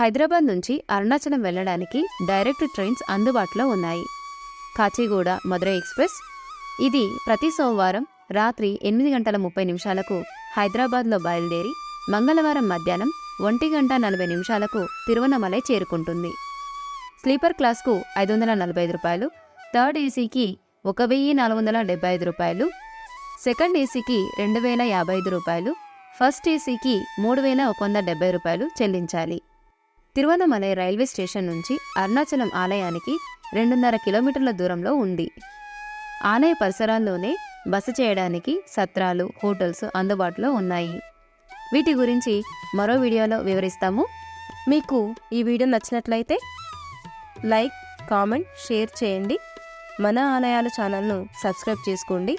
హైదరాబాద్ నుంచి అరుణాచలం వెళ్ళడానికి direct trains అందుబాటులో ఉన్నాయి. కాచిగూడ మధురై ఎక్స్ప్రెస్ ఇది ప్రతి సోమవారం రాత్రి 8:30 హైదరాబాద్లో బయలుదేరి మంగళవారం మధ్యాహ్నం 1:40 తిరువన్నమలై చేరుకుంటుంది. స్లీపర్ క్లాస్కు 545 రూపాయలు, థర్డ్ ఏసీకి 1475 రూపాయలు, సెకండ్ ఏసీకి 2055 రూపాయలు, ఫస్ట్ ఏసీకి 3170 రూపాయలు చెల్లించాలి. తిరువన్నమలై రైల్వే స్టేషన్ నుంచి అరుణాచలం ఆలయానికి 2.5 కిలోమీటర్ల దూరంలో ఉంది. ఆలయ పరిసరాల్లోనే బస చేయడానికి సత్రాలు, హోటల్స్ అందుబాటులో ఉన్నాయి. వీటి గురించి మరో వీడియోలో వివరిస్తాము. మీకు ఈ వీడియో నచ్చినట్లయితే లైక్, కామెంట్, షేర్ చేయండి. మన ఆలయాల ఛానల్ను సబ్స్క్రైబ్ చేసుకోండి.